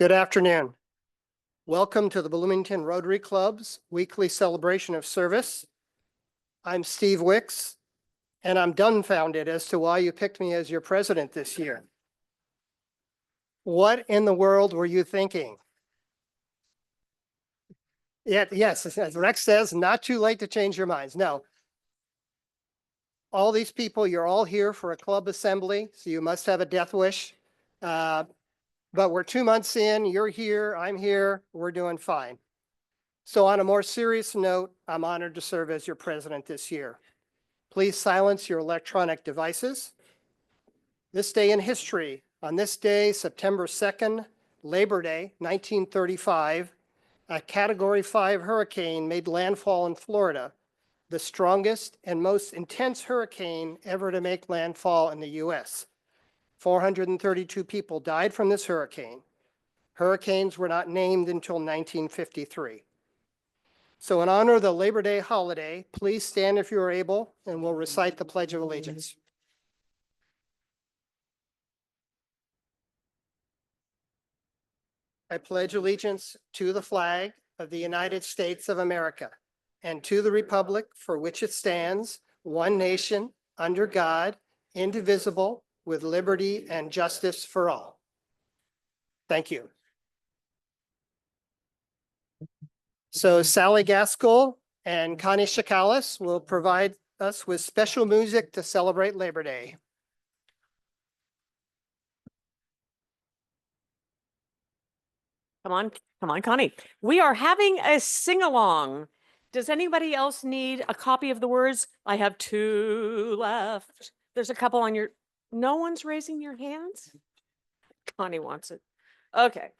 Good afternoon. Welcome to the Bloomington Rotary Club's weekly celebration of service. I'm Steve Wicks, and I'm dumbfounded as to why you picked me as your president this year. What in the world were you thinking? Yes, as Rex says, not too late to change your minds. No. All these people, you're all here for a club assembly, so you must have a death wish. But we're 2 months in, you're here, I'm here, we're doing fine. So on a more serious note, I'm honored to serve as your president this year. Please silence your electronic devices. This day in history, on this day, September 2nd, Labor Day, 1935, a Category 5 hurricane made landfall in Florida, the strongest and most intense hurricane ever to make landfall in the US. 432 people died from this hurricane. Hurricanes were not named until 1953. So in honor of the Labor Day holiday, please stand if you are able, and we'll recite the Pledge of Allegiance. I pledge allegiance to the flag of the United States of America and to the republic for which it stands, one nation, under God, indivisible, with liberty and justice for all. Thank you. So Sally Gaskell and Connie Shakalis will provide us with special music to celebrate Labor Day. Come on, Connie. We are having a sing-along. Does anybody else need a copy of the words? I have 2 left. There's a couple on your, no one's raising your hands? Connie wants it. Okay.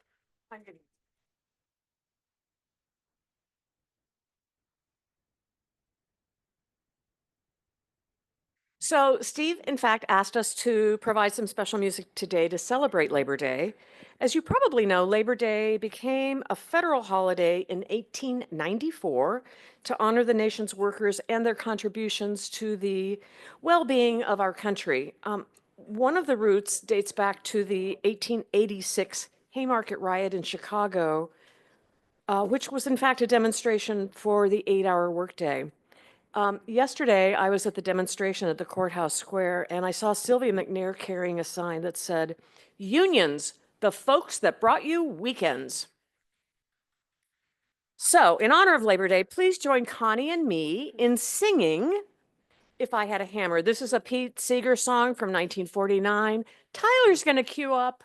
So Steve, in fact, asked us to provide some special music today to celebrate Labor Day. As you probably know, Labor Day became a federal holiday in 1894 to honor the nation's workers and their contributions to the well-being of our country. One of the roots dates back to the 1886 Haymarket riot in Chicago, which was in fact a demonstration for the 8-hour workday. Yesterday, I was at the demonstration at the courthouse square, and I saw Sylvia McNair carrying a sign that said, "Unions, the folks that brought you weekends." So, in honor of Labor Day, please join Connie and me in singing "If I Had a Hammer." This is a Pete Seeger song from 1949. Tyler's going to cue up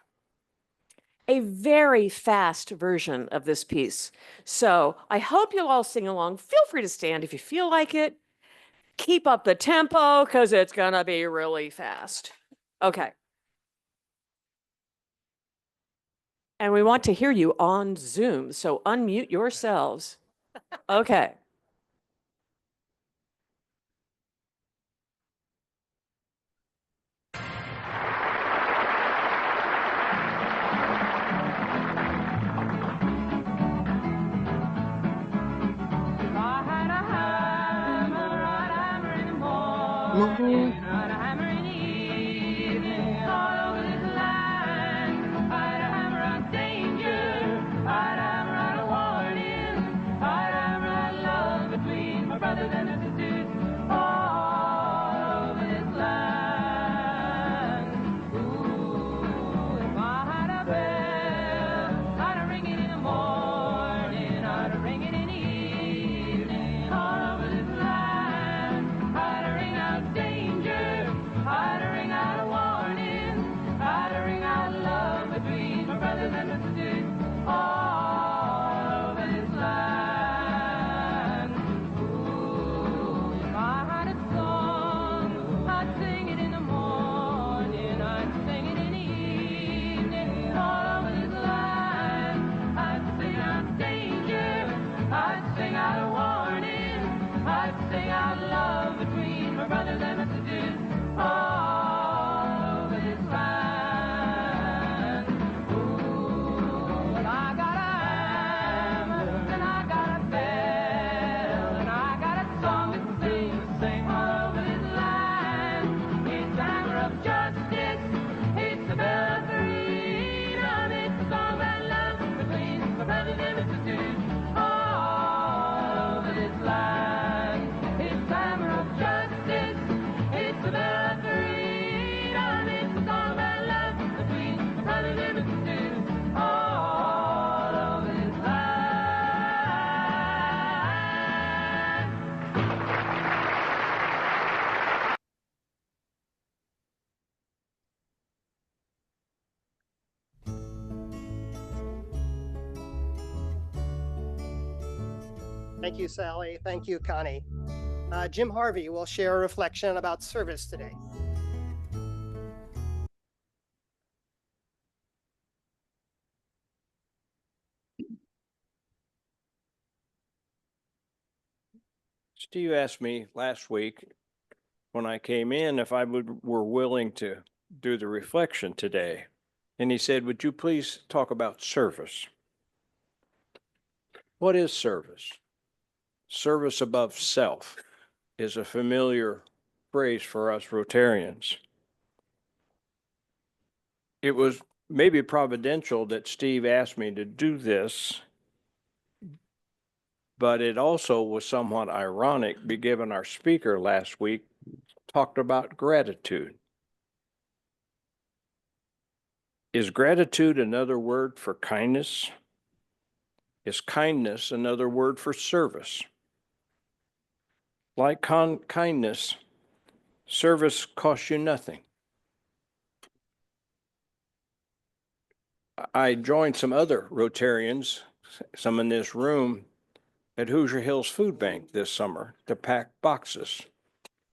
a very fast version of this piece. So I hope you'll all sing along. Feel free to stand if you feel like it. Keep up the tempo because it's going to be really fast. Okay. And we want to hear you on Zoom, so unmute yourselves. Okay. Justice, it's the bell of freedom, it's the song that love Thank you, Sally. Thank you, Connie. Jim Harvey will share a reflection about service today. Steve asked me last week when I came in if were willing to do the reflection today. And he said, would you please talk about service? What is service? Service above self is a familiar phrase for us Rotarians. It was maybe providential that Steve asked me to do this, but it also was somewhat ironic, given our speaker last week talked about gratitude. Is gratitude another word for kindness? Is kindness another word for service? Like kindness, service costs you nothing. I joined some other Rotarians, some in this room, at Hoosier Hills Food Bank this summer to pack boxes.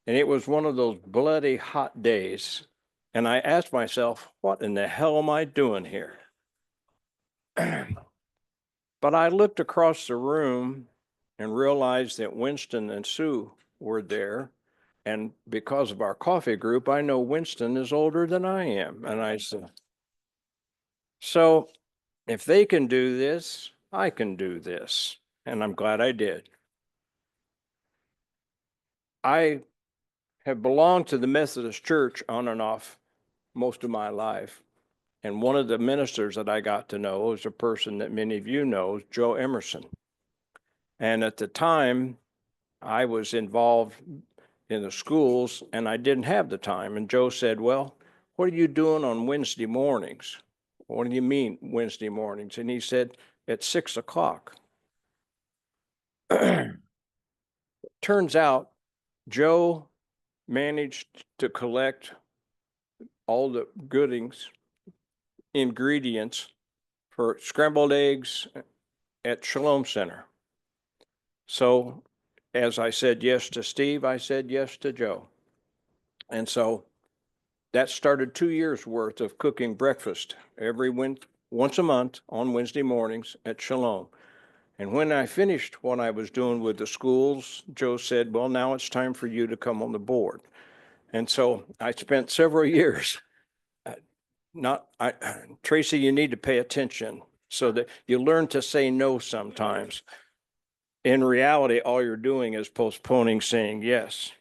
And it was one of those bloody hot days. And I asked myself, what in the hell am I doing here? But I looked across the room and realized that Winston and Sue were there. And because of our coffee group, I know Winston is older than I am. And I said, so if they can do this, I can do this. And I'm glad I did. I have belonged to the Methodist Church on and off most of my life. And one of the ministers that I got to know is a person that many of you know, Joe Emerson. And at the time, I was involved in the schools and I didn't have the time. And Joe said, well, what are you doing on Wednesday mornings? What do you mean Wednesday mornings? And he said, at 6 o'clock. Turns out Joe managed to collect all the ingredients for scrambled eggs at Shalom Center. So as I said yes to Steve, I said yes to Joe. And so that started 2 years worth of cooking breakfast once a month on Wednesday mornings at Shalom. And when I finished what I was doing with the schools, Joe said, well, now it's time for you to come on the board. And so I spent several years Tracy, you need to pay attention so that you learn to say no sometimes. In reality, all you're doing is postponing saying yes.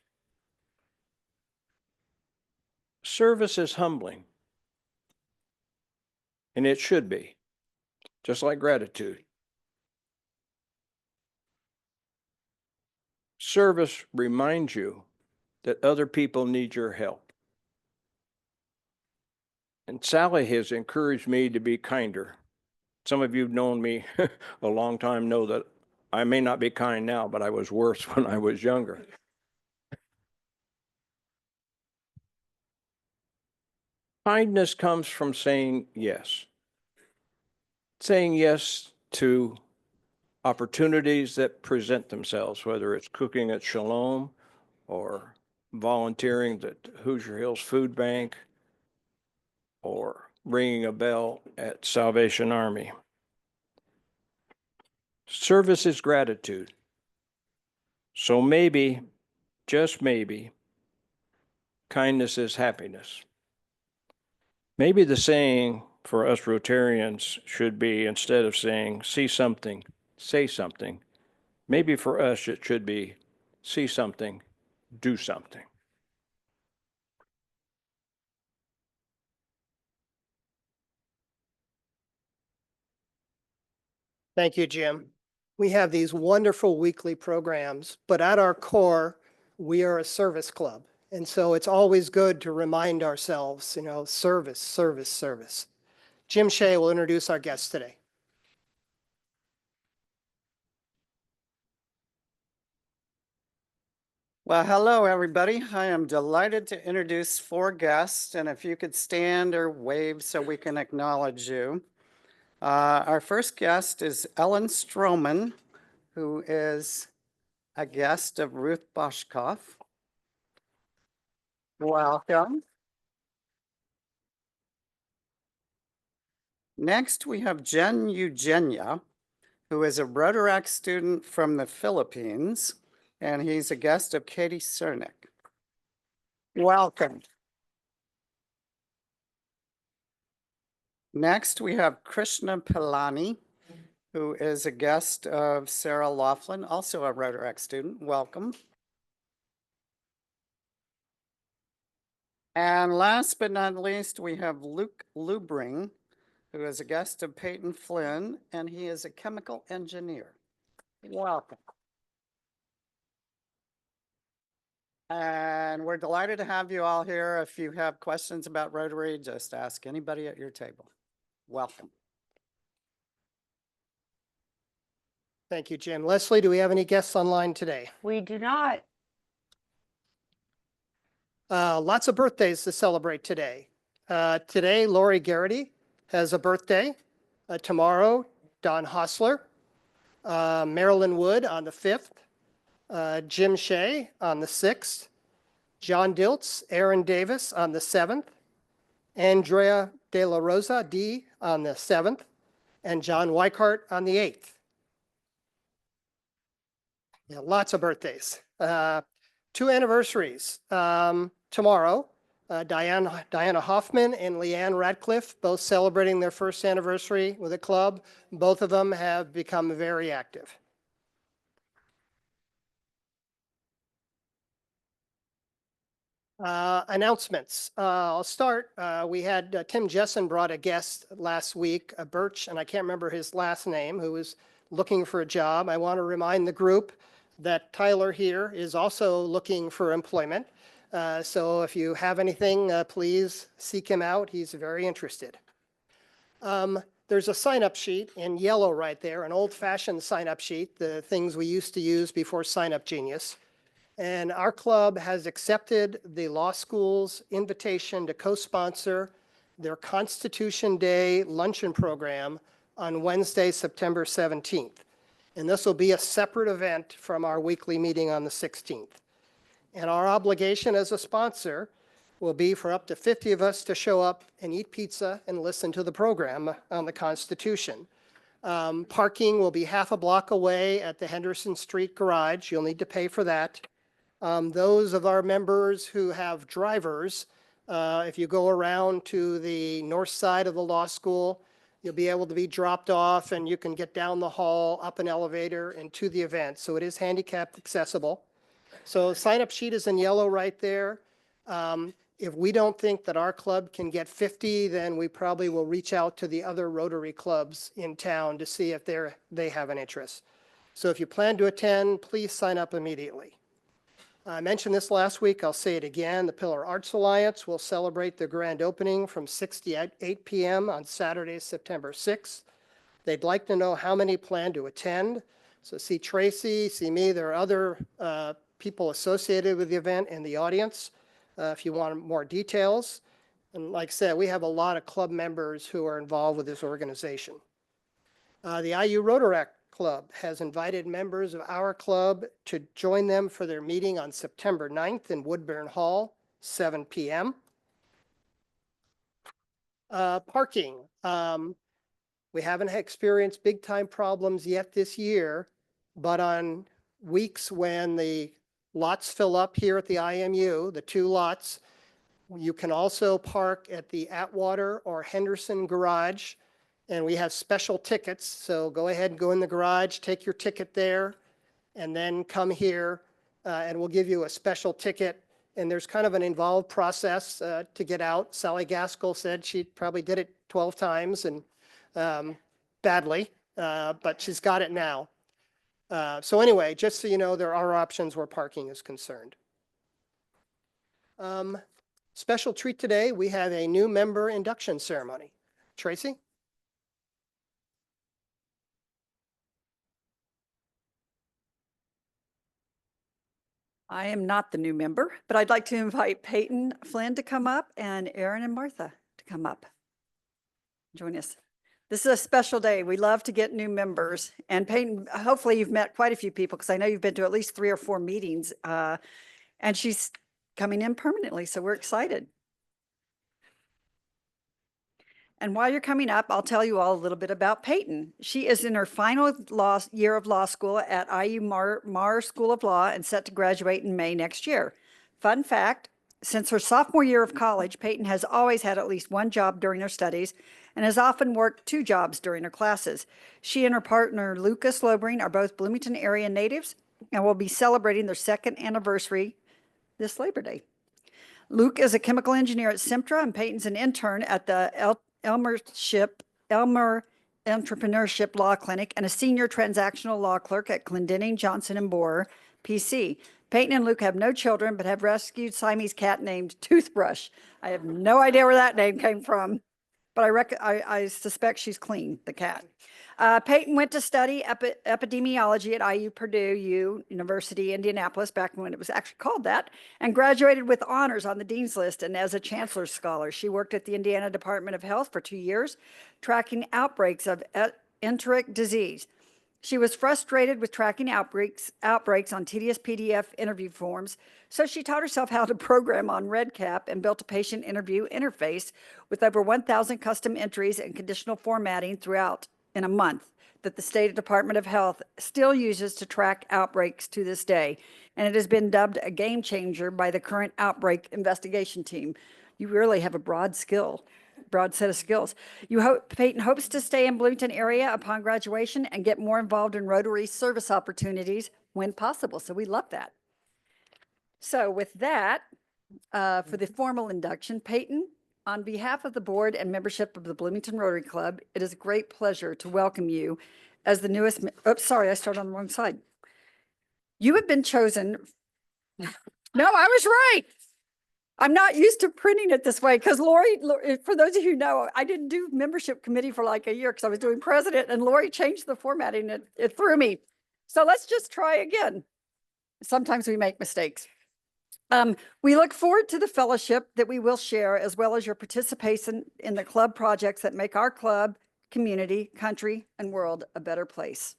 Service is humbling. And it should be, just like gratitude. Service reminds you that other people need your help. And Sally has encouraged me to be kinder. Some of you who've known me a long time know that I may not be kind now, but I was worse when I was younger. Kindness comes from saying yes. Saying yes to opportunities that present themselves, whether it's cooking at Shalom or volunteering at Hoosier Hills Food Bank or ringing a bell at Salvation Army. Service is gratitude. So maybe, just maybe, kindness is happiness. Maybe the saying for us Rotarians should be, instead of saying, see something, say something. Maybe for us it should be, see something, do something. Thank you, Jim. We have these wonderful weekly programs, but at our core, we are a service club. And so it's always good to remind ourselves, service, service, service. Jim Shea will introduce our guest today. Well, hello, everybody. I am delighted to introduce 4 guests, and if you could stand or wave so we can acknowledge you. Our first guest is Ellen Stroman, who is a guest of Ruth Boschkoff. Welcome. Next, we have Jen Eugenia, who is a Rotaract student from the Philippines, and he's a guest of Katie Cernick. Welcome. Next, we have Krishna Pilani, who is a guest of Sarah Laughlin, also a Rotaract student. Welcome. And last but not least, we have Luke Lubring, who is a guest of Peyton Flynn, and he is a chemical engineer. Welcome. And we're delighted to have you all here. If you have questions about Rotary, just ask anybody at your table. Welcome. Thank you, Jim. Leslie, do we have any guests online today? We do not. Lots of birthdays to celebrate today. Today, Lori Garrity has a birthday. Tomorrow, Don Hostler, Marilyn Wood on the 5th, Jim Shea on the 6th, John Diltz, Aaron Davis on the 7th, Andrea De La Rosa D on the 7th, and John Weichart on the 8th. Yeah, lots of birthdays. 2 anniversaries. Tomorrow, Diana Hoffman and Leanne Radcliffe, both celebrating their first anniversary with the club. Both of them have become very active. Announcements. I'll start. We had Tim Jessen brought a guest last week, Birch, and I can't remember his last name, who was looking for a job. I want to remind the group that Tyler here is also looking for employment. So if you have anything, please seek him out. He's very interested. There's a sign-up sheet in yellow right there, an old-fashioned sign-up sheet, the things we used to use before Sign Up Genius. And our club has accepted the law school's invitation to co-sponsor their Constitution Day luncheon program on Wednesday, September 17th. And this will be a separate event from our weekly meeting on the 16th. And our obligation as a sponsor will be for up to 50 of us to show up and eat pizza and listen to the program on the Constitution. Parking will be half a block away at the Henderson Street Garage. You'll need to pay for that. Those of our members who have drivers, if you go around to the north side of the law school, you'll be able to be dropped off and you can get down the hall, up an elevator and to the event. So it is handicapped accessible. So sign-up sheet is in yellow right there. If we don't think that our club can get 50, then we probably will reach out to the other Rotary clubs in town to see if they have an interest. So if you plan to attend, please sign up immediately. I mentioned this last week, I'll say it again. The Pillar Arts Alliance will celebrate their grand opening from 6 to 8 p.m. on Saturday, September 6th. They'd like to know how many plan to attend. So see Tracy, see me. There are other people associated with the event in the audience if you want more details. And like I said, we have a lot of club members who are involved with this organization. The IU Rotaract Club has invited members of our club to join them for their meeting on September 9th in Woodburn Hall, 7 p.m. Parking. We haven't experienced big time problems yet this year, but on weeks when the lots fill up here at the IMU, the 2 lots, you can also park at the Atwater or Henderson garage. And we have special tickets, so go ahead and go in the garage, take your ticket there, and then come here, and we'll give you a special ticket. And there's kind of an involved process to get out. Sally Gaskell said she probably did it 12 times and badly, but she's got it now. So anyway, just so you know, there are options where parking is concerned. Special treat today, we have a new member induction ceremony. Tracy? I am not the new member, but I'd like to invite Peyton Flynn to come up and Aaron and Martha to come up. Join us. This is a special day. We love to get new members. And Peyton, hopefully you've met quite a few people because I know you've been to at least 3 or 4 meetings. And she's coming in permanently, so we're excited. And while you're coming up, I'll tell you all a little bit about Peyton. She is in her final year of law school at IU Marr School of Law and set to graduate in May next year. Fun fact, since her sophomore year of college, Peyton has always had at least one job during her studies and has often worked 2 jobs during her classes. She and her partner, Lucas Lobring, are both Bloomington area natives and will be celebrating their 2nd anniversary this Labor Day. Luke is a chemical engineer at Simtra, and Peyton's an intern at the Elmer Entrepreneurship Law Clinic and a senior transactional law clerk at Clendenning, Johnson & Boer, PC. Peyton and Luke have no children, but have rescued Siamese cat named Toothbrush. I have no idea where that name came from, but I suspect she's clean, the cat. Peyton went to study epidemiology at IU Purdue University, Indianapolis, back when it was actually called that, and graduated with honors on the Dean's List and as a Chancellor's Scholar. She worked at the Indiana Department of Health for 2 years, tracking outbreaks of enteric disease. She was frustrated with tracking outbreaks on tedious PDF interview forms, so she taught herself how to program on REDCap and built a patient interview interface with over 1,000 custom entries and conditional formatting throughout in a month that the State Department of Health still uses to track outbreaks to this day. And it has been dubbed a game changer by the current outbreak investigation team. You really have a broad set of skills. Peyton hopes to stay in Bloomington area upon graduation and get more involved in Rotary service opportunities when possible. So we love that. So with that, for the formal induction, Peyton, on behalf of the board and membership of the Bloomington Rotary Club, it is a great pleasure to welcome you as the newest, sorry, I started on the wrong side. You have been chosen. No, I was right. I'm not used to printing it this way because Lori, for those of you who know, I didn't do membership committee for like a year because I was doing president, and Lori changed the formatting and it threw me. So let's just try again. Sometimes we make mistakes. We look forward to the fellowship that we will share, as well as your participation in the club projects that make our club, community, country, and world a better place.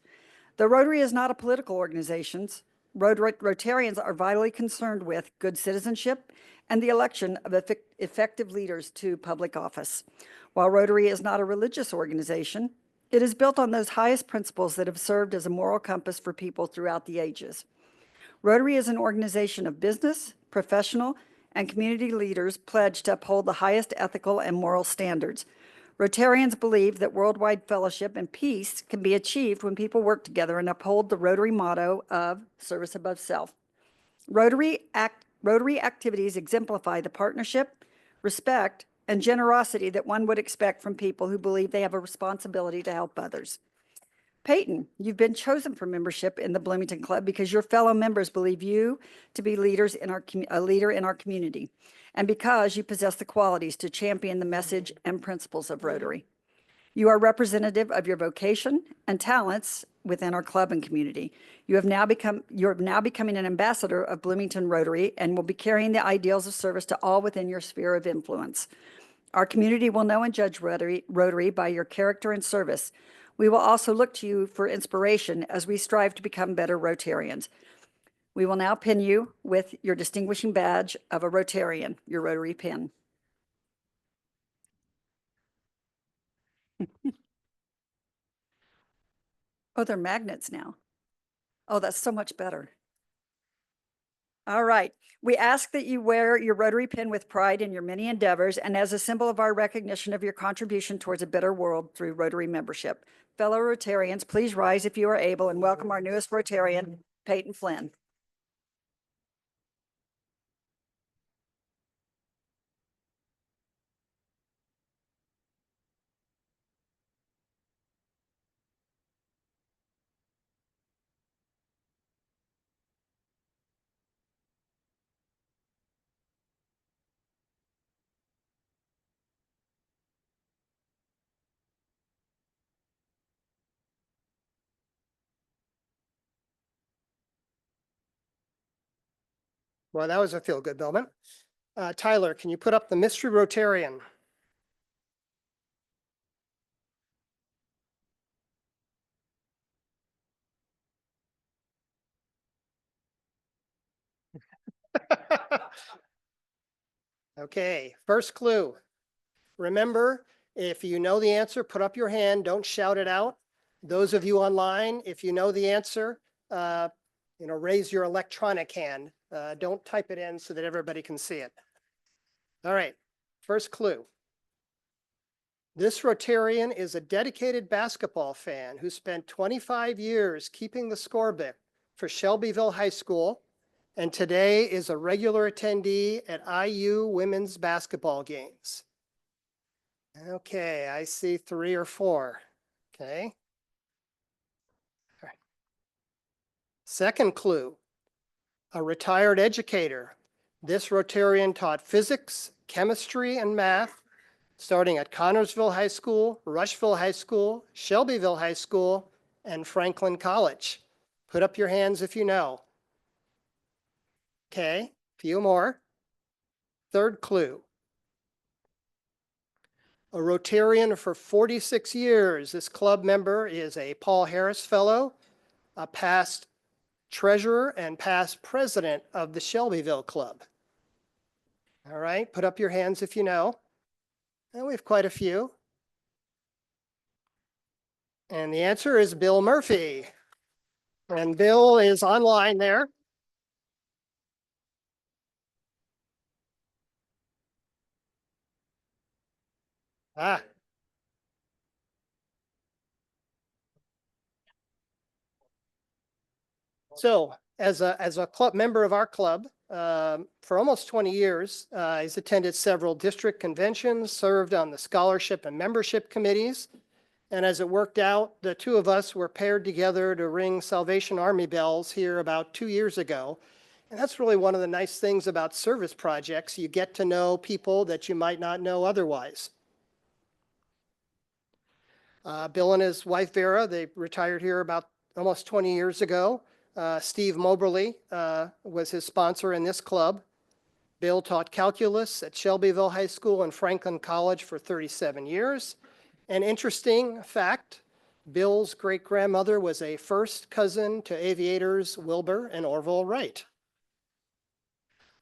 The Rotary is not a political organization. Rotarians are vitally concerned with good citizenship and the election of effective leaders to public office. While Rotary is not a religious organization, it is built on those highest principles that have served as a moral compass for people throughout the ages. Rotary is an organization of business, professional, and community leaders pledged to uphold the highest ethical and moral standards. Rotarians believe that worldwide fellowship and peace can be achieved when people work together and uphold the Rotary motto of service above self. Rotary activities exemplify the partnership, respect, and generosity that one would expect from people who believe they have a responsibility to help others. Peyton, you've been chosen for membership in the Bloomington Club because your fellow members believe you to be a leader in our community, and because you possess the qualities to champion the message and principles of Rotary. You are representative of your vocation and talents within our club and community. You're now becoming an ambassador of Bloomington Rotary and will be carrying the ideals of service to all within your sphere of influence. Our community will know and judge Rotary by your character and service. We will also look to you for inspiration as we strive to become better Rotarians. We will now pin you with your distinguishing badge of a Rotarian, your Rotary pin. Oh, they're magnets now. Oh, that's so much better. All right. We ask that you wear your Rotary pin with pride in your many endeavors and as a symbol of our recognition of your contribution towards a better world through Rotary membership. Fellow Rotarians, please rise if you are able and welcome our newest Rotarian, Peyton Flynn. Well, that was a feel-good moment. Tyler, can you put up the mystery Rotarian? Okay, first clue. Remember, if you know the answer, put up your hand, don't shout it out. Those of you online, if you know the answer, raise your electronic hand. Don't type it in so that everybody can see it. All right, first clue. This Rotarian is a dedicated basketball fan who spent 25 years keeping the scorebook for Shelbyville High School and today is a regular attendee at IU women's basketball games. Okay, I see 3 or 4. Okay. All right. Second clue, a retired educator. This Rotarian taught physics, chemistry, and math starting at Connorsville High School, Rushville High School, Shelbyville High School, and Franklin College. Put up your hands if you know. Okay, few more. Third clue. A Rotarian for 46 years. This club member is a Paul Harris Fellow, a past treasurer and past president of the Shelbyville Club. All right, put up your hands if you know. And we have quite a few. And the answer is Bill Murphy. And Bill is online there. Ah. So as a club member of our club, for almost 20 years, he's attended several district conventions, served on the scholarship and membership committees. And as it worked out, the two of us were paired together to ring Salvation Army bells here about 2 years ago. And that's really one of the nice things about service projects. You get to know people that you might not know otherwise. Bill and his wife Vera, they retired here about almost 20 years ago. Steve Moberly was his sponsor in this club. Bill taught calculus at Shelbyville High School and Franklin College for 37 years. An interesting fact, Bill's great-grandmother was a first cousin to aviators Wilbur and Orville Wright.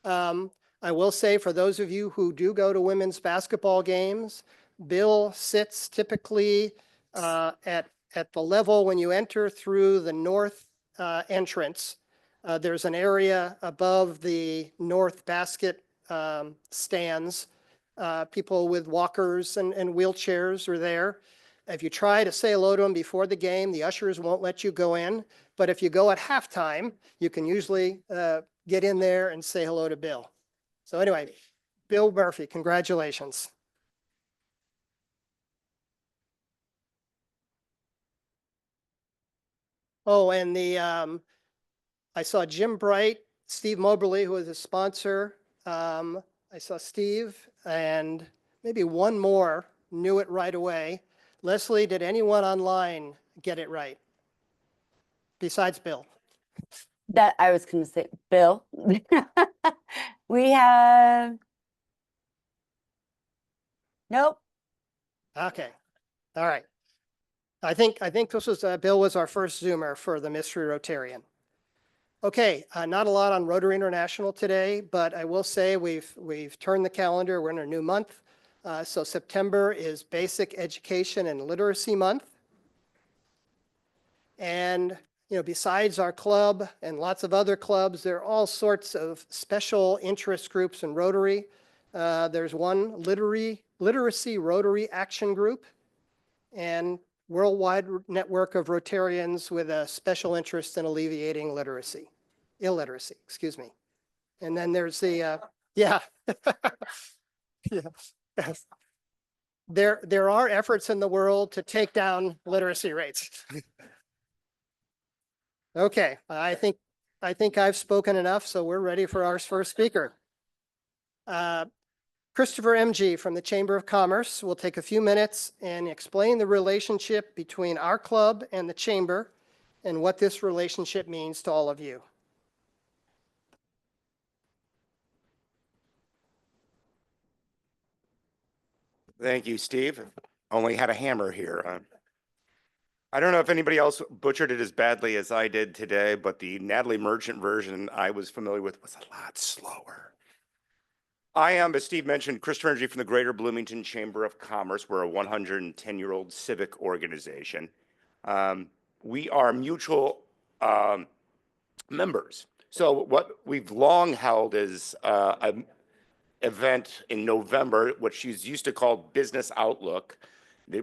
I will say for those of you who do go to women's basketball games, Bill sits typically at the level when you enter through the north entrance. There's an area above the north basket stands. People with walkers and wheelchairs are there. If you try to say hello to them before the game, the ushers won't let you go in. But if you go at halftime, you can usually get in there and say hello to Bill. So anyway, Bill Murphy, congratulations. Oh, and I saw Jim Bright, Steve Moberly, who was a sponsor. I saw Steve and maybe one more knew it right away. Leslie, did anyone online get it right? Besides Bill? That I was going to say, Bill. We have, nope. Okay, all right. I think this was, Bill was our first Zoomer for the Mystery Rotarian. Okay, not a lot on Rotary International today, but I will say we've turned the calendar. We're in a new month. So September is Basic Education and Literacy Month. And besides our club and lots of other clubs, there are all sorts of special interest groups in Rotary. There's one Literacy Rotary Action Group and worldwide network of Rotarians with a special interest in alleviating illiteracy, excuse me. And then there's the, yeah. Yeah. Yes. There are efforts in the world to take down literacy rates. Okay, I think I've spoken enough, so we're ready for our first speaker. Christopher MG from the Chamber of Commerce will take a few minutes and explain the relationship between our club and the Chamber and what this relationship means to all of you. Thank you, Steve. Only had a hammer here. I don't know if anybody else butchered it as badly as I did today, but the Natalie Merchant version I was familiar with was a lot slower. I am, as Steve mentioned, Christopher Energy from the Greater Bloomington Chamber of Commerce. We're a 110-year-old civic organization. We are mutual members. So what we've long held is an event in November, which is used to called Business Outlook,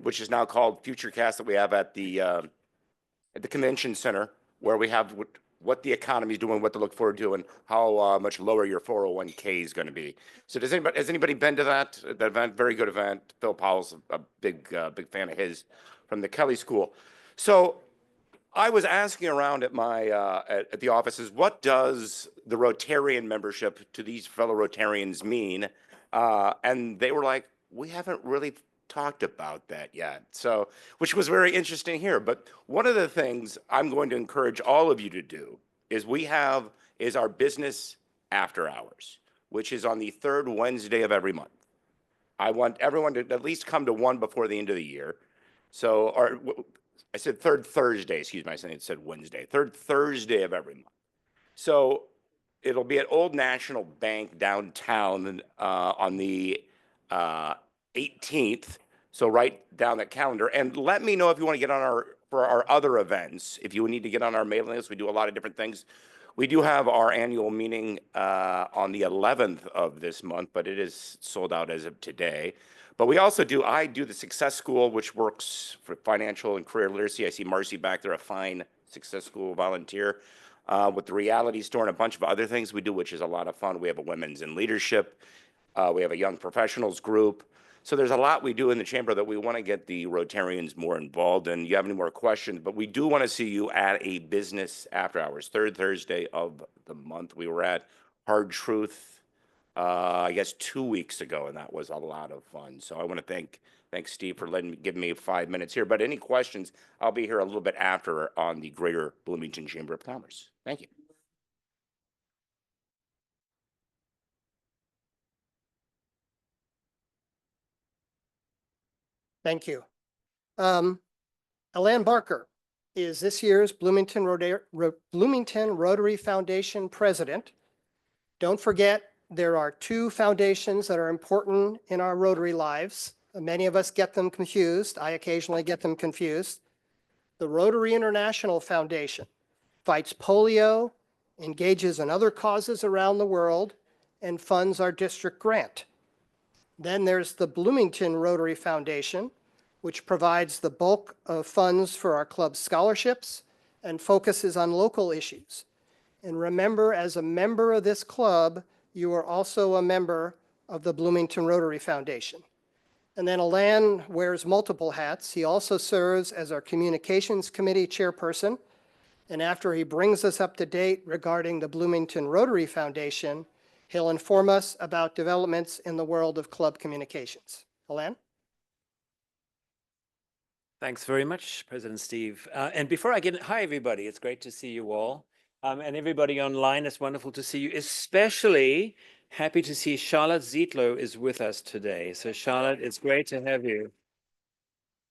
which is now called Futurecast, that we have at the convention center, where we have what the economy is doing, what to look forward to, and how much lower your 401k is going to be. So has anybody been to that event? Very good event. Phil Powell's a big fan of his from the Kelly School. So I was asking around at my at the offices, what does the Rotarian membership to these fellow Rotarians mean? And they were like, we haven't really talked about that yet. So, which was very interesting here. But one of the things I'm going to encourage all of you to do is our business after hours, which is on the third Wednesday of every month. I want everyone to at least come to one before the end of the year. So, I said third Thursday, excuse me, I said Wednesday, third Thursday of every month. So it'll be at Old National Bank downtown on the 18th. So write down that calendar and let me know if you want to get on for our other events. If you need to get on our mailing list, we do a lot of different things. We do have our annual meeting on the 11th of this month, but it is sold out as of today. But we also I do the Success School, which works for financial and career literacy. I see Marcy back there, a fine Success School volunteer, with the Reality Store and a bunch of other things we do, which is a lot of fun. We have a women's in leadership. We have a young professionals group. So there's a lot we do in the chamber that we want to get the Rotarians more involved in. You have any more questions, but we do want to see you at a business after hours, third Thursday of the month. We were at Hard Truth, I guess 2 weeks ago, and that was a lot of fun. So I want to thank Steve for giving me 5 minutes here. But any questions, I'll be here a little bit after on the Greater Bloomington Chamber of Commerce. Thank you. Thank you. Alan Barker is this year's Bloomington Rotary Foundation president. Don't forget, there are two foundations that are important in our Rotary lives. Many of us get them confused. I occasionally get them confused. The Rotary International Foundation fights polio, engages in other causes around the world, and funds our district grant. Then there's the Bloomington Rotary Foundation, which provides the bulk of funds for our club's scholarships and focuses on local issues. And remember, as a member of this club, you are also a member of the Bloomington Rotary Foundation. And then Alan wears multiple hats. He also serves as our Communications Committee chairperson. And after he brings us up to date regarding the Bloomington Rotary Foundation, he'll inform us about developments in the world of club communications. Alan? Thanks very much, President Steve. And before I get, hi, everybody. It's great to see you all. And everybody online, it's wonderful to see you. Especially happy to see Charlotte Zietlow is with us today. So Charlotte, it's great to have you.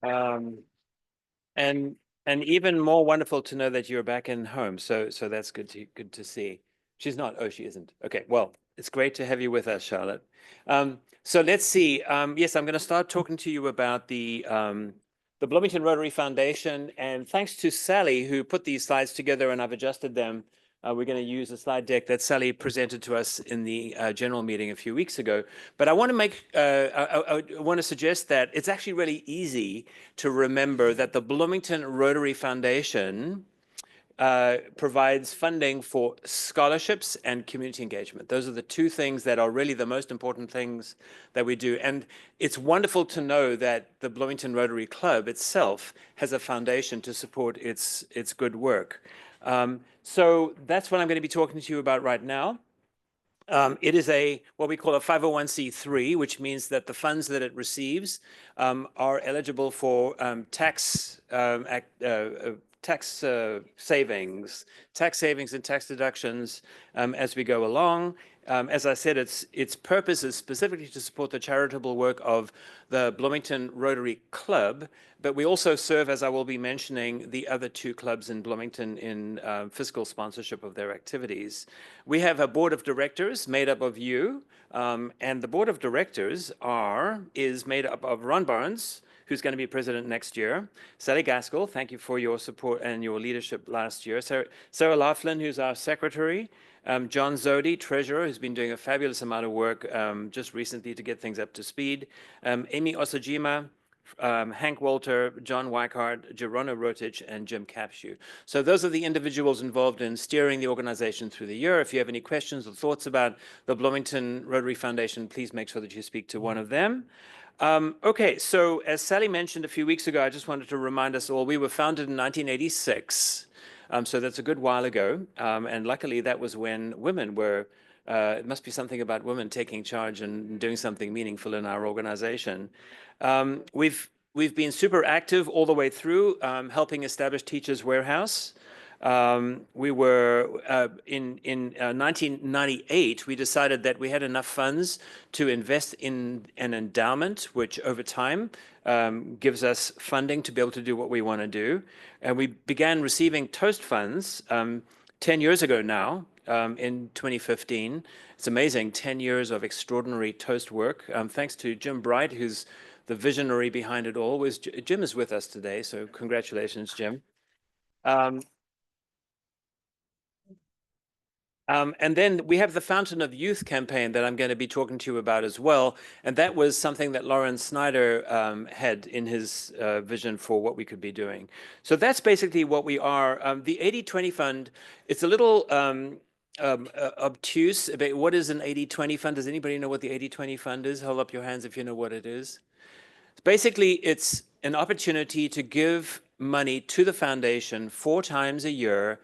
And even more wonderful to know that you're back in home. So that's good to see. She's not. Oh, she isn't. Okay. Well, it's great to have you with us, Charlotte. So let's see. Yes, I'm going to start talking to you about the Bloomington Rotary Foundation. And thanks to Sally, who put these slides together, and I've adjusted them. We're going to use a slide deck that Sally presented to us in the general meeting a few weeks ago. But I want to I want to suggest that it's actually really easy to remember that the Bloomington Rotary Foundation provides funding for scholarships and community engagement. Those are the two things that are really the most important things that we do. And it's wonderful to know that the Bloomington Rotary Club itself has a foundation to support its good work. So that's what I'm going to be talking to you about right now. It is what we call a 501c3, which means that the funds that it receives are eligible for tax savings and tax deductions as we go along. As I said, its purpose is specifically to support the charitable work of the Bloomington Rotary Club, but we also serve, as I will be mentioning, the other two clubs in Bloomington in fiscal sponsorship of their activities. We have a board of directors made up of you, and the board of directors is made up of Ron Barnes, who's going to be president next year. Sally Gaskell, thank you for your support and your leadership last year. Sarah Laughlin, who's our secretary. John Zodi, treasurer, who's been doing a fabulous amount of work just recently to get things up to speed. Amy Osajima, Hank Walter, John Weikart, Gerono Rotich, and Jim Capshew. So those are the individuals involved in steering the organization through the year. If you have any questions or thoughts about the Bloomington Rotary Foundation, please make sure that you speak to one of them. Okay, so as Sally mentioned a few weeks ago, I just wanted to remind us all, we were founded in 1986. So that's a good while ago. And luckily, that was when women were, it must be something about women taking charge and doing something meaningful in our organization. We've been super active all the way through, helping establish Teachers Warehouse. We were in 1998, we decided that we had enough funds to invest in an endowment, which over time gives us funding to be able to do what we want to do. And we began receiving Toast funds 10 years ago now, in 2015. It's amazing, 10 years of extraordinary Toast work. Thanks to Jim Bright, who's the visionary behind it all. Jim is with us today, so congratulations, Jim. And then we have the Fountain of Youth campaign that I'm going to be talking to you about as well. And that was something that Lawrence Snyder had in his vision for what we could be doing. So that's basically what we are. The 80-20 fund, it's a little obtuse. What is an 80-20 fund? Does anybody know what the 80-20 fund is? Hold up your hands if you know what it is. Basically, it's an opportunity to give money to the foundation 4 times a year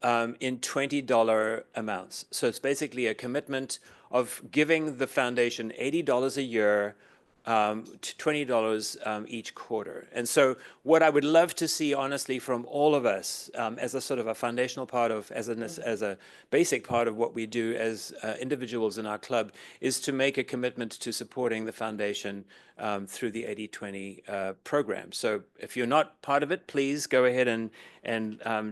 in $20 amounts. So it's basically a commitment of giving the foundation $80 a year to $20 each quarter. And so what I would love to see, honestly, from all of us as a sort of a foundational part of, as a basic part of what we do as individuals in our club, is to make a commitment to supporting the foundation through the 80-20 program. So if you're not part of it, please go ahead and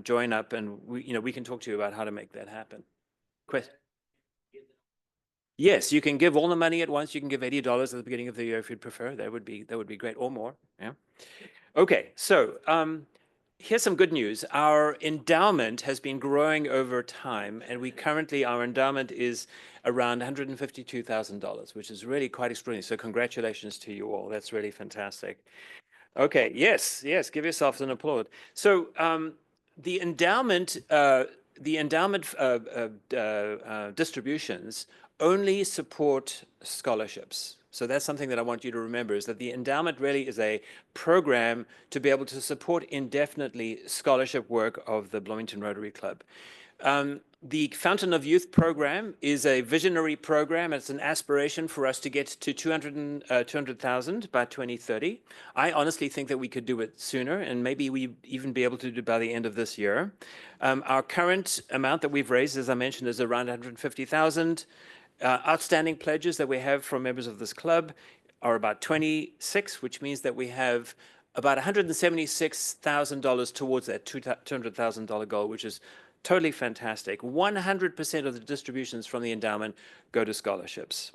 join up, and we can talk to you about how to make that happen. Question? Yes, you can give all the money at once. You can give $80 at the beginning of the year if you'd prefer. That would be great, or more. Yeah. Okay, so here's some good news. Our endowment has been growing over time, and our endowment is around $152,000, which is really quite extraordinary. So congratulations to you all. That's really fantastic. Okay, yes, give yourselves an applaud. So the endowment distributions only support scholarships. So that's something that I want you to remember, is that the endowment really is a program to be able to support indefinitely scholarship work of the Bloomington Rotary Club. The Fountain of Youth program is a visionary program. It's an aspiration for us to get to 200,000 by 2030. I honestly think that we could do it sooner, and maybe we even be able to do it by the end of this year. Our current amount that we've raised, as I mentioned, is around 150,000. Outstanding pledges that we have from members of this club are about 26, which means that we have about $176,000 towards that $200,000 goal, which is totally fantastic. 100% of the distributions from the endowment go to scholarships.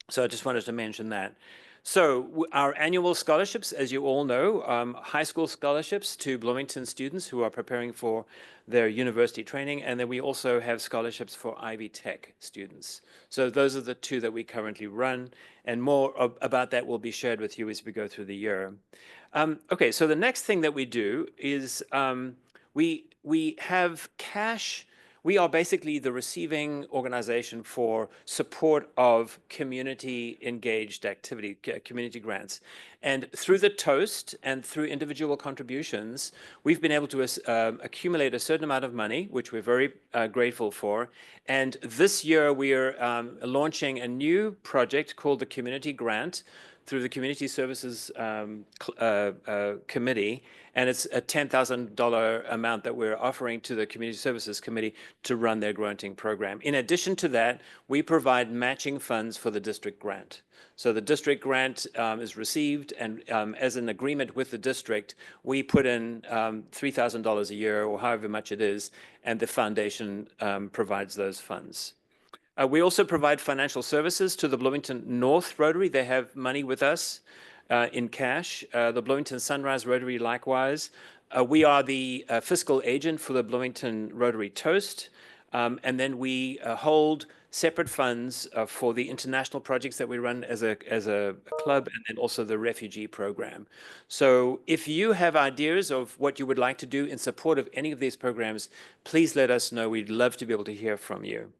So I just wanted to mention that. So our annual scholarships, as you all know, high school scholarships to Bloomington students who are preparing for their university training, and then we also have scholarships for Ivy Tech students. So those are the two that we currently run, and more about that will be shared with you as we go through the year. Okay, so the next thing that we do is we have cash. We are basically the receiving organization for support of community engaged activity, community grants. And through the Toast and through individual contributions, we've been able to accumulate a certain amount of money, which we're very grateful for. And this year we are launching a new project called the Community Grant through the Community Services Committee, and it's a $10,000 amount that we're offering to the Community Services Committee to run their granting program. In addition to that, we provide matching funds for the district grant. So the district grant is received, and as an agreement with the district, we put in $3,000 a year, or however much it is, and the foundation provides those funds. We also provide financial services to the Bloomington North Rotary. They have money with us in cash. The Bloomington Sunrise Rotary likewise. We are the fiscal agent for the Bloomington Rotary Toast. And then we hold separate funds for the international projects that we run as a club, and then also the refugee program. So if you have ideas of what you would like to do in support of any of these programs, please let us know. We'd love to be able to hear from you.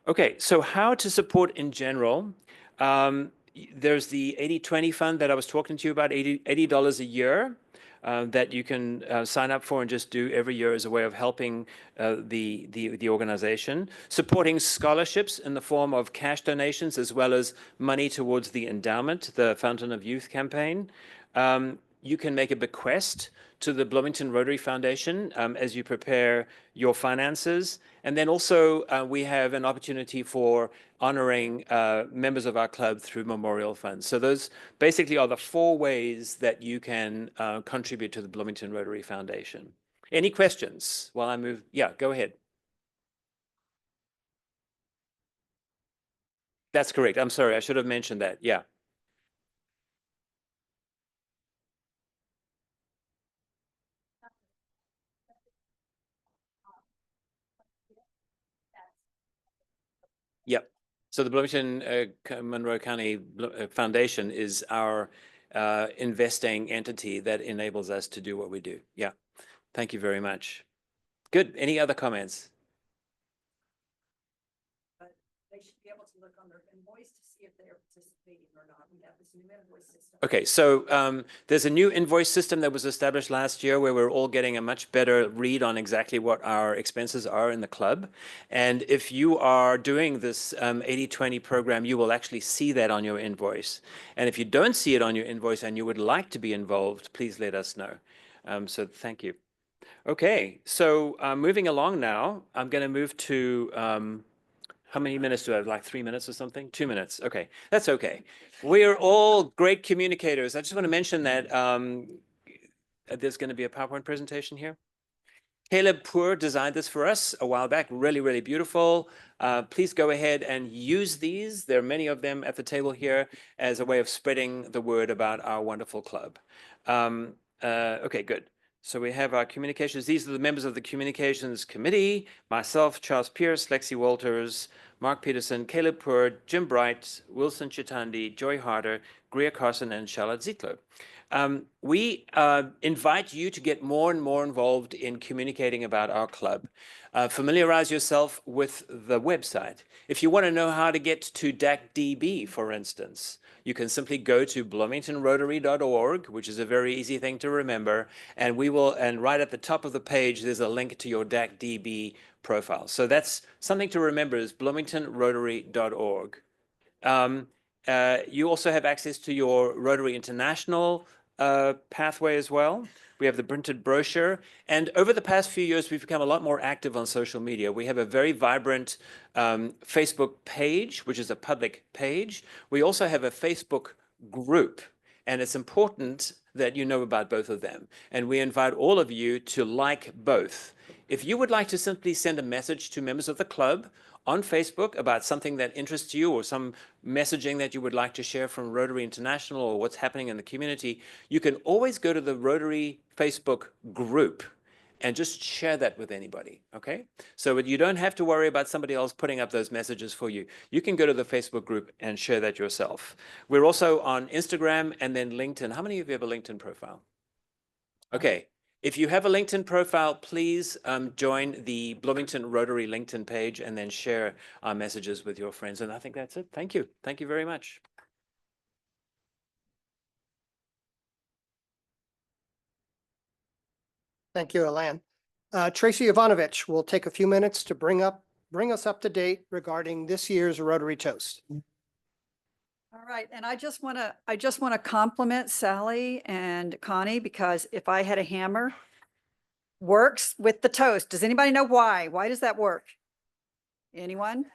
Okay, so how to support in general. There's the 80-20 fund that I was talking to you about, $80 a year. That you can sign up for and just do every year as a way of helping the organization. Supporting scholarships in the form of cash donations, as well as money towards the endowment, the Fountain of Youth campaign. You can make a bequest to the Bloomington Rotary Foundation as you prepare your finances. And then also we have an opportunity for honoring members of our club through memorial funds. So those basically are the 4 ways that you can contribute to the Bloomington Rotary Foundation. Any questions while I move? Yeah, go ahead. That's correct. I'm sorry, I should have mentioned that. Yeah. Yep. So the Bloomington Monroe County Foundation is our investing entity that enables us to do what we do. Yeah. Thank you very much. Good. Any other comments? They should be able to look on their invoice to see if they are participating or not. We have this new invoice system. Okay, so there's a new invoice system that was established last year where we're all getting a much better read on exactly what our expenses are in the club. And if you are doing this 80-20 program, you will actually see that on your invoice. And if you don't see it on your invoice and you would like to be involved, please let us know. So thank you. Okay, so moving along now, I'm going to move to how many minutes do I have? Like 3 minutes or something? 2 minutes. Okay, that's okay. We are all great communicators. I just want to mention that there's going to be a PowerPoint presentation here. Caleb Poor designed this for us a while back. Really, really beautiful. Please go ahead and use these. There are many of them at the table here as a way of spreading the word about our wonderful club. Okay, good. So we have our communications. These are the members of the communications committee: myself, Charles Pierce, Lexi Walters, Mark Peterson, Caleb Poor, Jim Bright, Wilson Chitandi, Joy Harder, Greer Carson, and Charlotte Zietler. We invite you to get more and more involved in communicating about our club. Familiarize yourself with the website. If you want to know how to get to DACDB, for instance, you can simply go to bloomingtonrotary.org, which is a very easy thing to remember, and right at the top of the page, there's a link to your DACDB profile. So that's something to remember, is bloomingtonrotary.org. You also have access to your Rotary International pathway as well. We have the printed brochure. And over the past few years, we've become a lot more active on social media. We have a very vibrant Facebook page, which is a public page. We also have a Facebook group. And it's important that you know about both of them. And we invite all of you to like both. If you would like to simply send a message to members of the club on Facebook about something that interests you, or some messaging that you would like to share from Rotary International, or what's happening in the community, you can always go to the Rotary Facebook group and just share that with anybody, okay? So you don't have to worry about somebody else putting up those messages for you. You can go to the Facebook group and share that yourself. We're also on Instagram and then LinkedIn. How many of you have a LinkedIn profile? Okay. If you have a LinkedIn profile, please join the Bloomington Rotary LinkedIn page and then share our messages with your friends. And I think that's it. Thank you. Thank you very much. Thank you, Alan. Tracy Ivanovich will take a few minutes to bring us up to date regarding this year's Rotary Toast. All right, and I just want to compliment Sally and Connie because if I had a hammer, works with the toast. Does anybody know why? Why does that work? Anyone?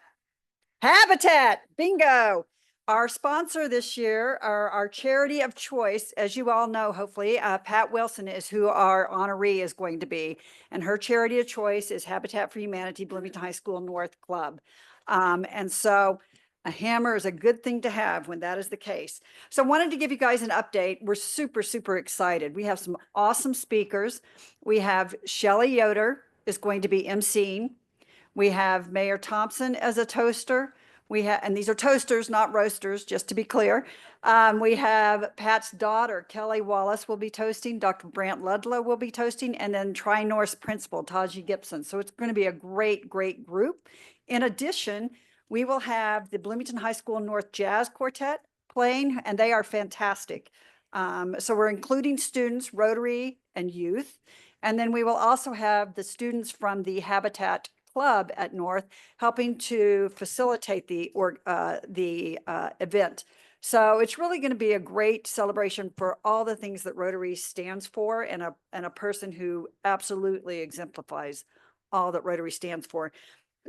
Habitat, bingo. Our sponsor this year, our charity of choice, as you all know, hopefully, Pat Wilson is who our honoree is going to be. And her charity of choice is Habitat for Humanity Bloomington High School North Club. And so a hammer is a good thing to have when that is the case. So I wanted to give you guys an update. We're super, super excited. We have some awesome speakers. We have Shelley Yoder is going to be emceeing. We have Mayor Thompson as a toaster. We have, and these are toasters, not roasters, just to be clear. We have Pat's daughter, Kelly Wallace, will be toasting. Dr. Brant Ludlow will be toasting, and then Tri-North's principal, Taji Gibson. So it's going to be a great, great group. In addition, we will have the Bloomington High School North Jazz Quartet playing, and they are fantastic. So we're including students, Rotary, and youth. And then we will also have the students from the Habitat Club at North helping to facilitate the event. So it's really going to be a great celebration for all the things that Rotary stands for, and a person who absolutely exemplifies all that Rotary stands for.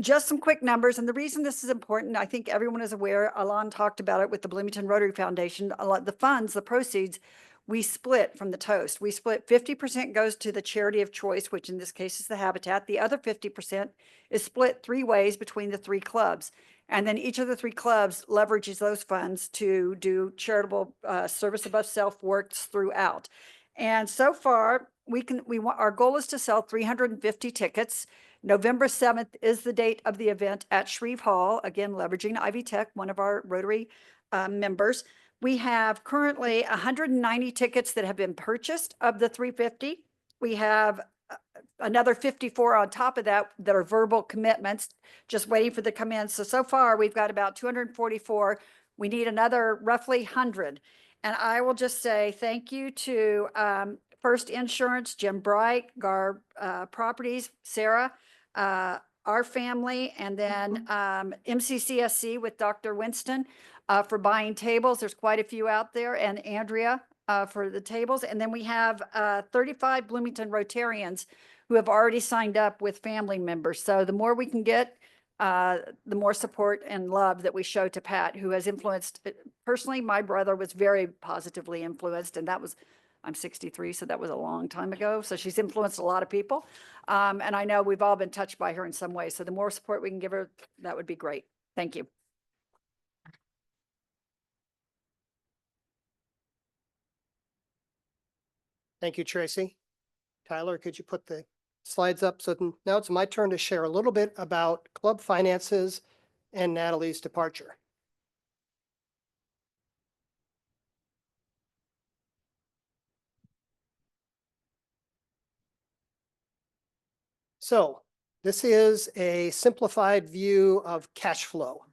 Just some quick numbers, and the reason this is important, I think everyone is aware, Alon talked about it with the Bloomington Rotary Foundation, a lot, the funds, the proceeds, we split from the toast. We split 50% goes to the charity of choice, which in this case is the Habitat. The other 50% is split 3 ways between the 3 clubs. And then each of the 3 clubs leverages those funds to do charitable service above self works throughout. And so far, our goal is to sell 350 tickets. November 7th is the date of the event at Shreve Hall, again, leveraging Ivy Tech, one of our Rotary members. We have currently 190 tickets that have been purchased of the 350. We have another 54 on top of that that are verbal commitments, just waiting for the come in. So far, we've got about 244. We need another roughly 100. And I will just say thank you to First Insurance, Jim Bright, Gar Properties, Sarah, our family, and then MCCSC with Dr. Winston for buying tables. There's quite a few out there, and Andrea for the tables. And then we have 35 Bloomington Rotarians who have already signed up with family members. So the more we can get, the more support and love that we show to Pat, who has influenced, personally, my brother was very positively influenced, and that was, I'm 63, so that was a long time ago. So she's influenced a lot of people. And I know we've all been touched by her in some way. So the more support we can give her, that would be great. Thank you. Thank you, Tracy. Tyler, could you put the slides up? So now it's my turn to share a little bit about club finances and Natalie's departure. So this is a simplified view of cash flow.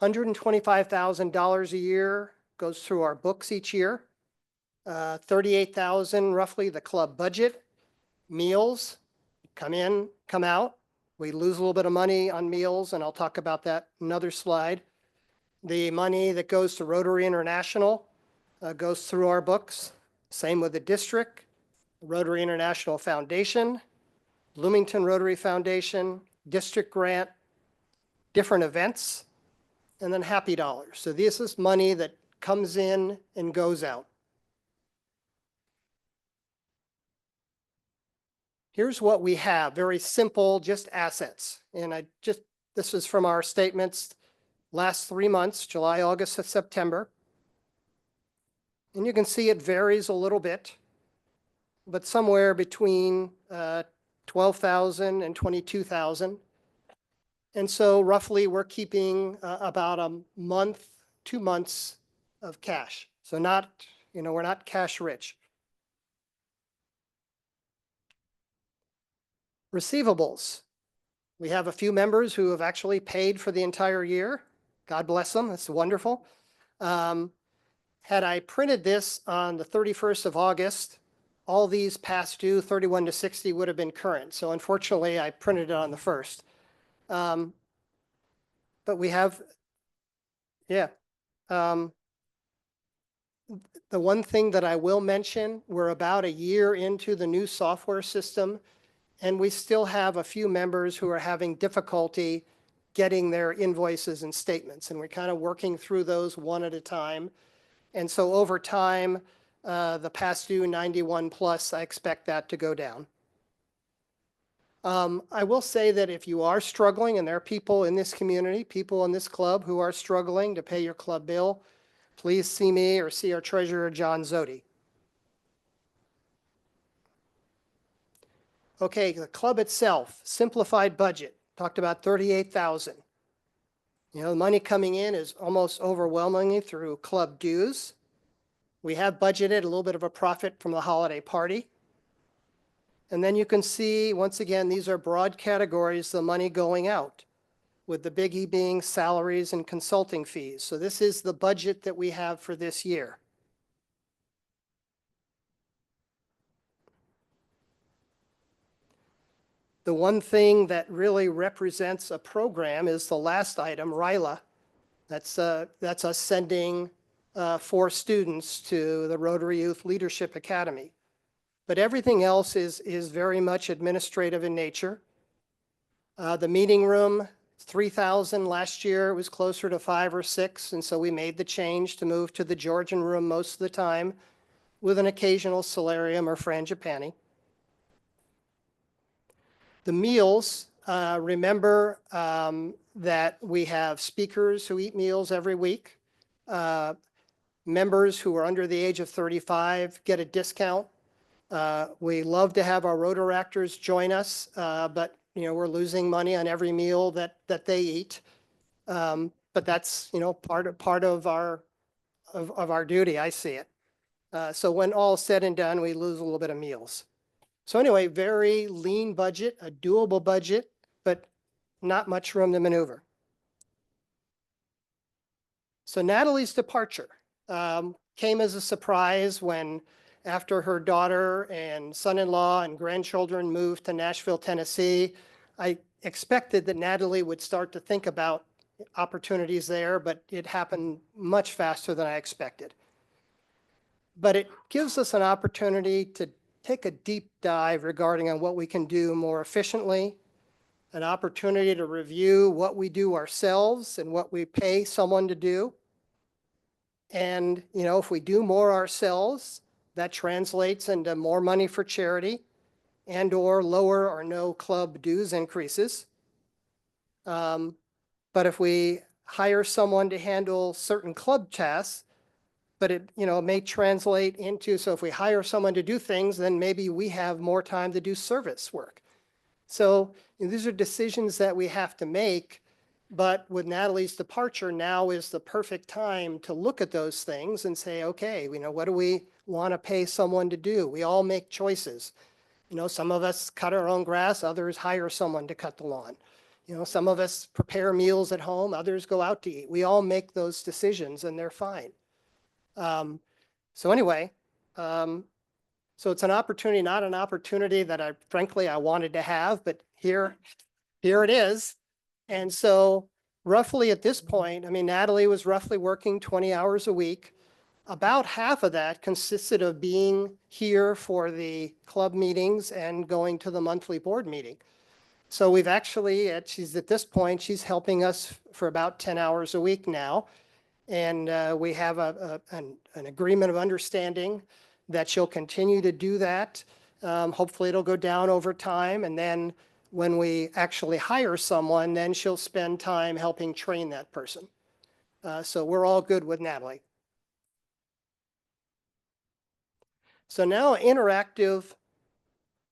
$125,000 a year goes through our books each year. 38,000 roughly the club budget. Meals come in, come out. We lose a little bit of money on meals, and I'll talk about that in another slide. The money that goes to Rotary International goes through our books. Same with the district, Rotary International Foundation, Bloomington Rotary Foundation, district grant, different events, and then Happy Dollars. So this is money that comes in and goes out. Here's what we have, very simple, just assets. And this is from our statements last 3 months, July, August, and September. And you can see it varies a little bit, but somewhere between 12,000 and 22,000. And so roughly we're keeping about a month, 2 months of cash. So not, we're not cash rich. Receivables. We have a few members who have actually paid for the entire year. God bless them. That's wonderful. Had I printed this on the 31st of August, all these past due 31 to 60 would have been current. So unfortunately, I printed it on the 1st. But we have, The one thing that I will mention, we're about a year into the new software system, and we still have a few members who are having difficulty getting their invoices and statements, and we're kind of working through those one at a time. And so over time, the past due 91 plus, I expect that to go down. I will say that if you are struggling, and there are people in this community, people in this club who are struggling to pay your club bill, please see me or see our treasurer, John Zodi. Okay, the club itself, simplified budget, talked about 38,000. You know, the money coming in is almost overwhelmingly through club dues. We have budgeted a little bit of a profit from the holiday party. And then you can see, once again, these are broad categories, the money going out, with the biggie being salaries and consulting fees. So this is the budget that we have for this year. The one thing that really represents a program is the last item, RILA. That's us sending 4 students to the Rotary Youth Leadership Academy. But everything else is very much administrative in nature. The meeting room, 3,000 last year, it was closer to 5 or 6, and so we made the change to move to the Georgian room most of the time, with an occasional solarium or frangipani. The meals, remember that we have speakers who eat meals every week. Members who are under the age of 35 get a discount. We love to have our Rotaractors join us, but you know, we're losing money on every meal that they eat. But that's, you know, part of our duty. I see it. So when all said and done, we lose a little bit of meals. So anyway, very lean budget, a doable budget, but not much room to maneuver. So Natalie's departure came as a surprise when, after her daughter and son-in-law and grandchildren moved to Nashville, Tennessee, I expected that Natalie would start to think about opportunities there, but it happened much faster than I expected. But it gives us an opportunity to take a deep dive regarding on what we can do more efficiently, an opportunity to review what we do ourselves and what we pay someone to do. And, you know, if we do more ourselves, that translates into more money for charity and or lower or no club dues increases. But if we hire someone to handle certain club tasks, but it, you know, may translate into, so if we hire someone to do things, then maybe we have more time to do service work. So you know, these are decisions that we have to make, but with Natalie's departure, now is the perfect time to look at those things and say, okay, you know, what do we want to pay someone to do? We all make choices. You know, some of us cut our own grass, others hire someone to cut the lawn. You know, some of us prepare meals at home, others go out to eat. We all make those decisions and they're fine. So anyway, so it's an opportunity, not an opportunity that I frankly wanted to have, but here it is. And so roughly at this point, I mean, Natalie was roughly working 20 hours a week. About half of that consisted of being here for the club meetings and going to the monthly board meeting. So we've actually, she's at this point, she's helping us for about 10 hours a week now. And we have an agreement of understanding that she'll continue to do that. Hopefully it'll go down over time. And then when we actually hire someone, then she'll spend time helping train that person. So we're all good with Natalie. So now interactive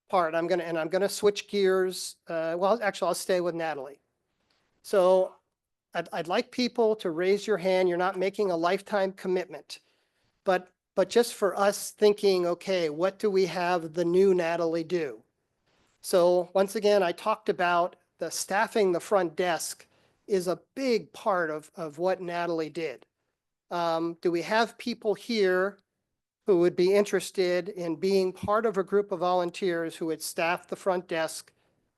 part, I'm gonna switch gears. Well, actually I'll stay with Natalie. So I'd like people to raise your hand. You're not making a lifetime commitment, but just for us thinking, okay, what do we have the new Natalie do? So once again, I talked about the staffing the front desk is a big part of what Natalie did. Do we have people here who would be interested in being part of a group of volunteers who would staff the front desk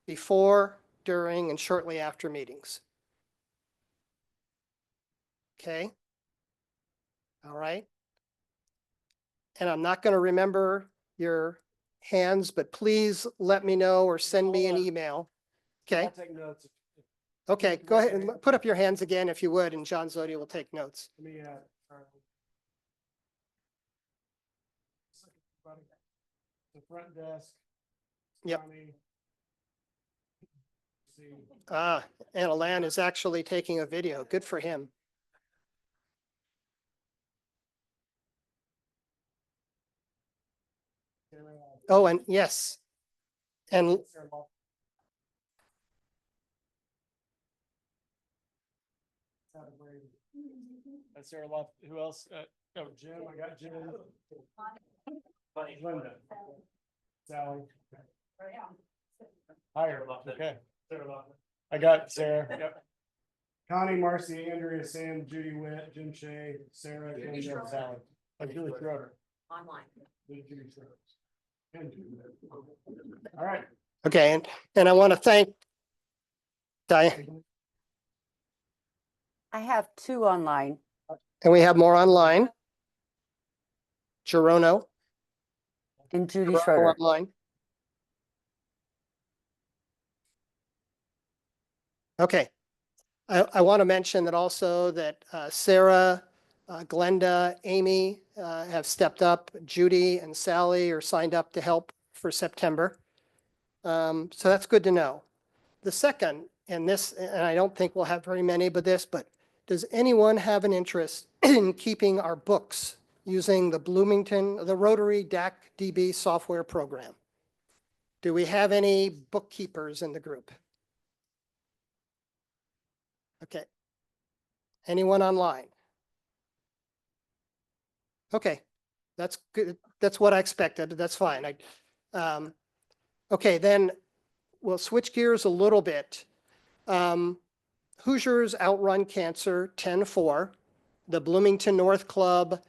before, during, and shortly after meetings? Okay. All right. And I'm not going to remember your hands, but please let me know or send me an email. Okay. Take notes. Okay, go ahead and put up your hands again if you would, and John Zodi will take notes. Let me, the front desk. Yep. Connie. See. And Alan is actually taking a video. Good for him. Oh, and yes. And That's Sarah Love. Who else? Oh, Jim. I got Jim. Linda. Sally. Higher. Okay. I got Sarah. Yep. Connie, Marcy, Andrea, Sam, Judy Witt, Jim Shea, Sarah, Linda, and Sally. Julie Schroeder. Online. Julie Schroeder. And Julie Witt. All right. okay, and I want to thank Diane, I have 2 online. and we have more online. Gerono. And Judy Gerono Schroeder. online. Okay. I want to mention that also that Sarah, Glenda, Amy have stepped up. Judy and Sally are signed up to help for September. So that's good to know. The second, and I don't think we'll have very many, but does anyone have an interest in keeping our books using the Rotary DAC DB software program? Do we have any bookkeepers in the group? Okay. Anyone online? Okay, that's good. That's what I expected. That's fine. Okay, then we'll switch gears a little bit. Hoosiers Outrun Cancer 10-4. The Bloomington North Club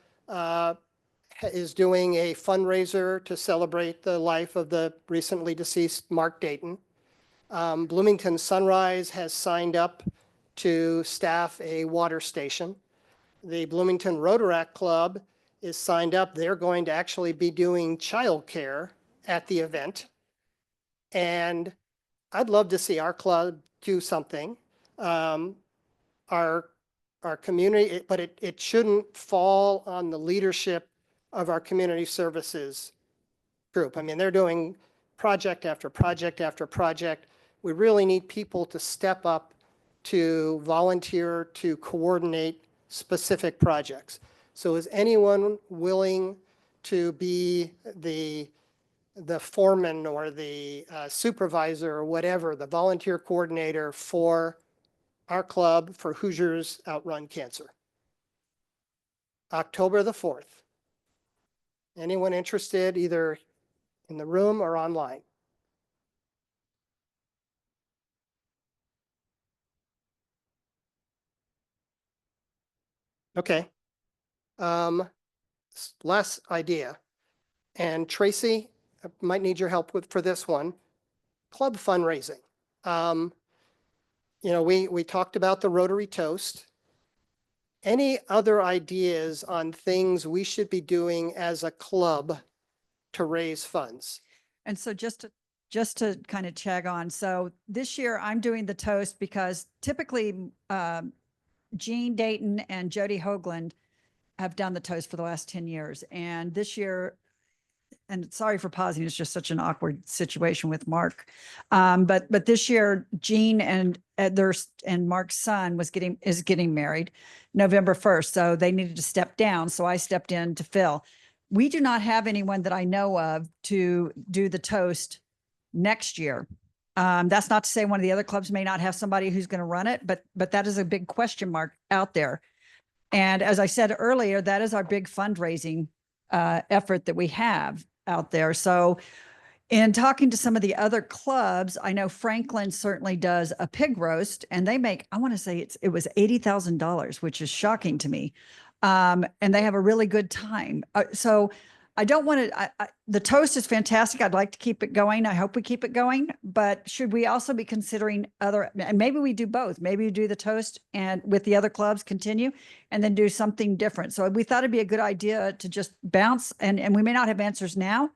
is doing a fundraiser to celebrate the life of the recently deceased Mark Dayton. Bloomington Sunrise has signed up to staff a water station. The Bloomington Rotaract Club is signed up. They're going to actually be doing childcare at the event. And I'd love to see our club do something. Our community, but it shouldn't fall on the leadership of our community services group. I mean, they're doing project after project after project. We really need people to step up to volunteer to coordinate specific projects. So is anyone willing to be the foreman or the supervisor or whatever, the volunteer coordinator for our club for Hoosiers Outrun Cancer? October the 4th. Anyone interested either in the room or online? Okay. Last idea. And Tracy, I might need your help for this one. Club fundraising. We talked about the Rotary Toast. Any other ideas on things we should be doing as a club to raise funds? And so just to kind of tag on, so this year I'm doing the toast because typically Jean Dayton and Jody Hoagland have done the toast for the last 10 years. And this year, and sorry for pausing, it's just such an awkward situation with Mark. But this year, Jean and Mark's son is getting married November 1st. So they needed to step down. So I stepped in to fill. We do not have anyone that I know of to do the toast next year. That's not to say one of the other clubs may not have somebody who's going to run it, but that is a big question mark out there. And as I said earlier, that is our big fundraising effort that we have out there. So in talking to some of the other clubs, I know Franklin certainly does a pig roast, and they make, I want to say it was $80,000, which is shocking to me. And they have a really good time. So I don't want to, the toast is fantastic. I'd like to keep it going. I hope we keep it going, but should we also be considering other, and maybe we do both. Maybe we do the toast and with the other clubs continue and then do something different. So we thought it'd be a good idea to just bounce and we may not have answers now.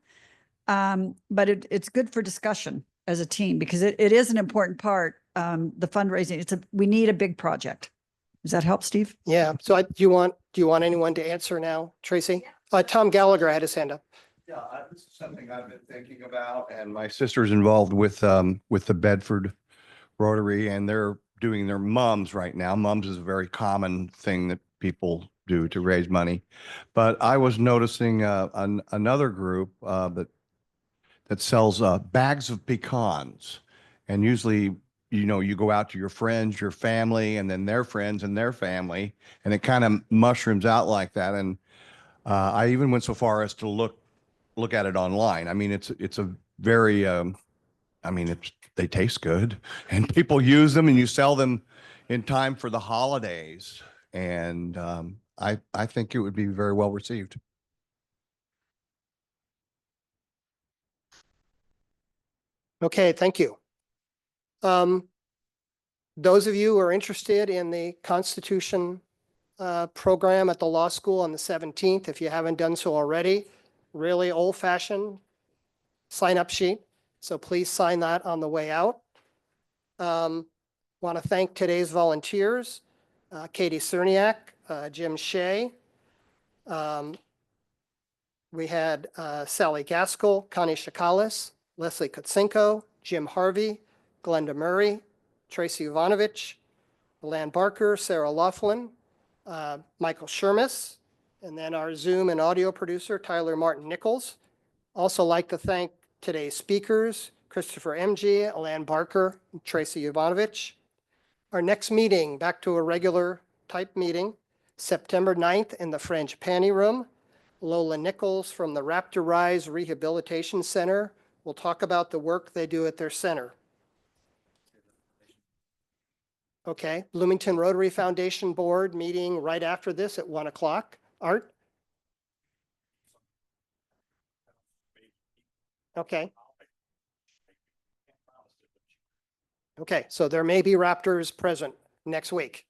But it's good for discussion as a team because it is an important part, the fundraising. We need a big project. Does that help, Steve? Yeah, so do you want anyone to answer now, Tracy? Tom Gallagher had his hand up. Yeah, this is something I've been thinking about, and my sister's involved with the Bedford Rotary, and they're doing their mums right now. Mums is a very common thing that people do to raise money. But I was noticing another group that sells bags of pecans, and usually, you know, you go out to your friends, your family, and then their friends and their family, and it kind of mushrooms out like that. And I even went so far as to look at it online. I mean, it's a very, they taste good and people use them and you sell them in time for the holidays. And I think it would be very well received. Okay, thank you. Those of you who are interested in the Constitution program at the law school on the 17th, if you haven't done so already, really old-fashioned sign-up sheet. So please sign that on the way out. Want to thank today's volunteers, Katie Cerniak, Jim Shea. We had Sally Gaskell, Connie Shakalis, Leslie Kutsenko, Jim Harvey, Glenda Murray, Tracy Ivanovich, Lan Barker, Sarah Laughlin, Michael Shermis, and then our Zoom and audio producer, Tyler Martin Nichols. Also like to thank today's speakers, Christopher MG, Lan Barker, and Tracy Ivanovich. Our next meeting, back to a regular type meeting, September 9th in the French Panty Room. Lola Nichols from the Raptor Rise Rehabilitation Center will talk about the work they do at their center. Okay, Bloomington Rotary Foundation Board meeting right after this at 1 o'clock. Art? Okay. Okay, so there may be Raptors present next week.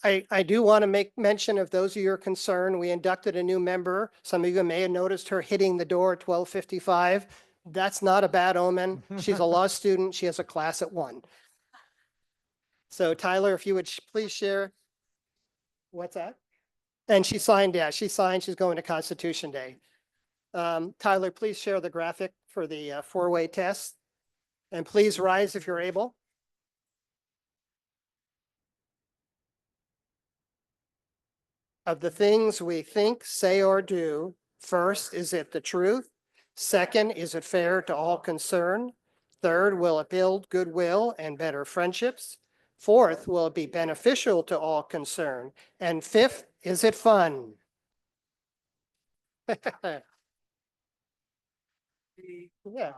I do want to make mention of those of you who are concerned. We inducted a new member. Some of you may have noticed her hitting the door at 12:55. That's not a bad omen. She's a law student. She has a class at 1. So Tyler, if you would please share. What's that? And she signed, yeah, she signed. She's going to Constitution Day. Tyler, please share the graphic for the 4-way test. And please rise if you're able. Of the things we think, say, or do, first, is it the truth? Second, is it fair to all concerned? Third, will it build goodwill and better friendships? Fourth, will it be beneficial to all concerned? And fifth, is it fun? Yeah.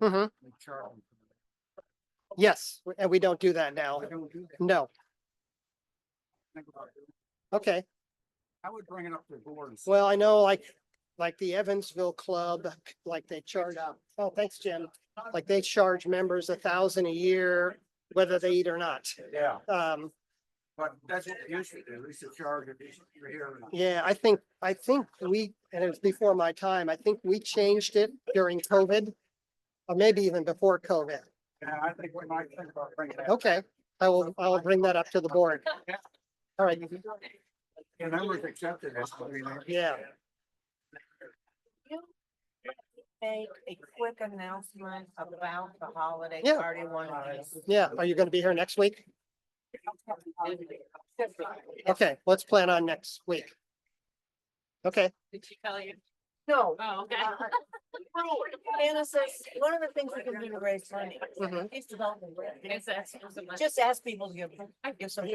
Mhm. Yes, and we don't do that now. No. Okay. I would bring it up to the board. Well, I know like the Evansville Club, like they charge out. Oh, thanks, Jim. Like they charge members $1,000 a year, whether they eat or not. Yeah. But that's what they used to do, at least the charge if you're here. Yeah, I think we, and it was before my time, I think we changed it during COVID. Or maybe even before COVID. Yeah, I think we might think about bringing that. Okay, I will bring that up to the board. All right, The members accepted it. I mean, yeah. Make a quick announcement about the holiday Yeah. party one piece. Yeah, are you going to be here next week? Okay, let's plan on next week. Okay, Did she tell you? No. Oh, okay. Anna says, one of the things we can do to raise money Mhm. is development. Is that- Just ask people to give some